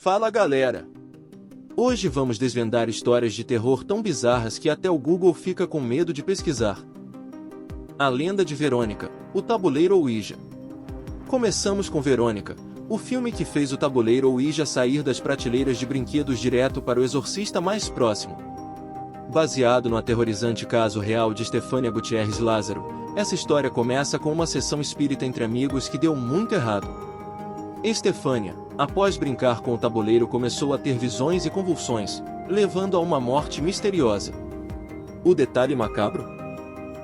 Fala galera! Hoje vamos desvendar histórias de terror tão bizarras que até o Google fica com medo de pesquisar. A lenda de Verônica, o tabuleiro Ouija. Começamos com Verônica, o filme que fez o tabuleiro Ouija sair das prateleiras de brinquedos direto para o exorcista mais próximo. Baseado no aterrorizante caso real de Stefania Gutierrez Lázaro, essa história começa com uma sessão espírita entre amigos que deu muito errado. Stefania, após brincar com o tabuleiro, começou a ter visões e convulsões, levando a uma morte misteriosa. O detalhe macabro?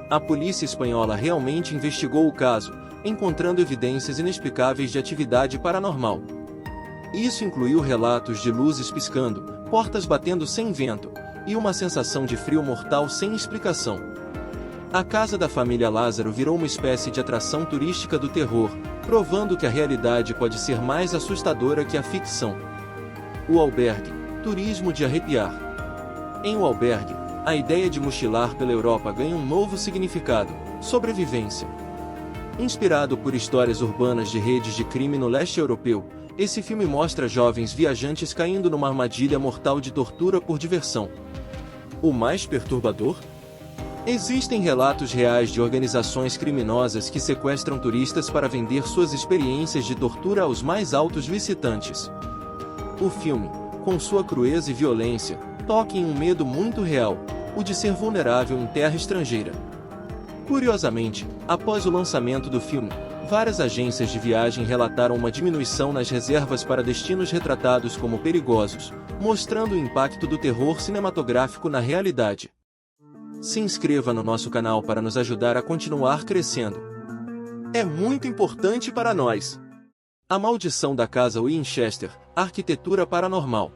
A polícia espanhola realmente investigou o caso, encontrando evidências inexplicáveis de atividade paranormal. Isso incluiu relatos de luzes piscando, portas batendo sem vento, e uma sensação de frio mortal sem explicação. A casa da família Lázaro virou uma espécie de atração turística do terror, provando que a realidade pode ser mais assustadora que a ficção. O albergue, turismo de arrepiar. Em O Albergue, a ideia de mochilar pela Europa ganha um novo significado: sobrevivência. Inspirado por histórias urbanas de redes de crime no leste europeu, esse filme mostra jovens viajantes caindo numa armadilha mortal de tortura por diversão. O mais perturbador? Existem relatos reais de organizações criminosas que sequestram turistas para vender suas experiências de tortura aos mais altos visitantes. O filme, com sua crueza e violência, toca em um medo muito real, o de ser vulnerável em terra estrangeira. Curiosamente, após o lançamento do filme, várias agências de viagem relataram uma diminuição nas reservas para destinos retratados como perigosos, mostrando o impacto do terror cinematográfico na realidade. Se inscreva no nosso canal para nos ajudar a continuar crescendo. É muito importante para nós. A Maldição da Casa Winchester, Arquitetura Paranormal.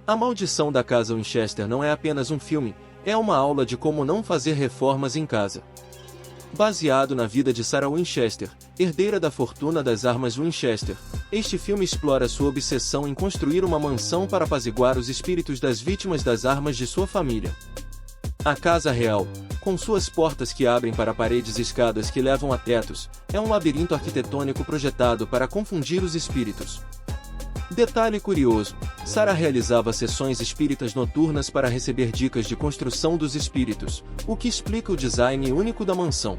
A Maldição da Casa Winchester não é apenas um filme, é uma aula de como não fazer reformas em casa. Baseado na vida de Sarah Winchester, herdeira da fortuna das armas Winchester, este filme explora sua obsessão em construir uma mansão para apaziguar os espíritos das vítimas das armas de sua família. A Casa Real, com suas portas que abrem para paredes e escadas que levam a tetos, é um labirinto arquitetônico projetado para confundir os espíritos. Detalhe curioso: Sarah realizava sessões espíritas noturnas para receber dicas de construção dos espíritos, o que explica o design único da mansão.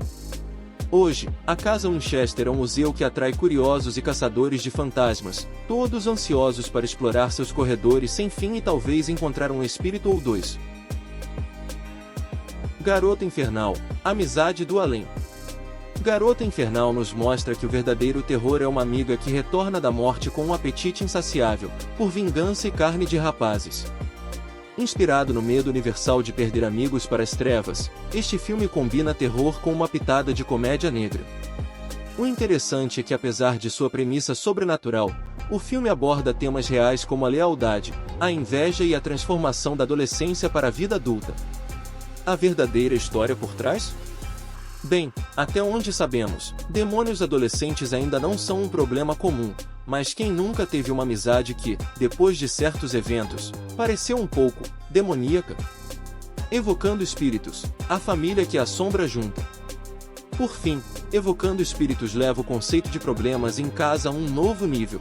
Hoje, a Casa Winchester é um museu que atrai curiosos e caçadores de fantasmas, todos ansiosos para explorar seus corredores sem fim e talvez encontrar um espírito ou dois. Garota Infernal, Amizade do Além. Garota Infernal nos mostra que o verdadeiro terror é uma amiga que retorna da morte com um apetite insaciável, por vingança e carne de rapazes. Inspirado no medo universal de perder amigos para as trevas, este filme combina terror com uma pitada de comédia negra. O interessante é que, apesar de sua premissa sobrenatural, o filme aborda temas reais como a lealdade, a inveja e a transformação da adolescência para a vida adulta. A verdadeira história por trás? Bem, até onde sabemos, demônios adolescentes ainda não são um problema comum, mas quem nunca teve uma amizade que, depois de certos eventos, pareceu um pouco demoníaca? Evocando Espíritos, a família que assombra junta. Por fim, Evocando Espíritos leva o conceito de problemas em casa a um novo nível.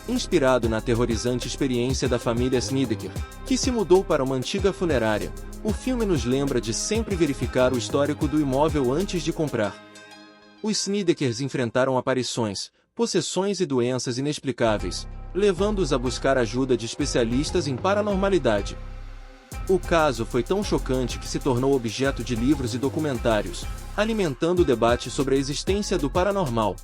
Inspirado na aterrorizante experiência da família Snedeker, que se mudou para uma antiga funerária, o filme nos lembra de sempre verificar o histórico do imóvel antes de comprar. Os Snedekers enfrentaram aparições, possessões e doenças inexplicáveis, levando-os a buscar ajuda de especialistas em paranormalidade. O caso foi tão chocante que se tornou objeto de livros e documentários, alimentando o debate sobre a existência do paranormal.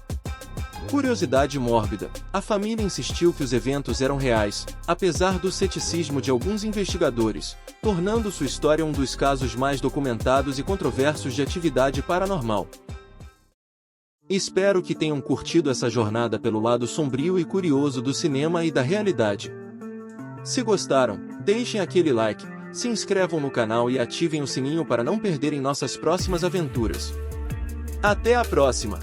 Curiosidade mórbida: a família insistiu que os eventos eram reais, apesar do ceticismo de alguns investigadores, tornando sua história um dos casos mais documentados e controversos de atividade paranormal. Espero que tenham curtido essa jornada pelo lado sombrio e curioso do cinema e da realidade. Se gostaram, deixem aquele like, se inscrevam no canal e ativem o sininho para não perderem nossas próximas aventuras. Até a próxima!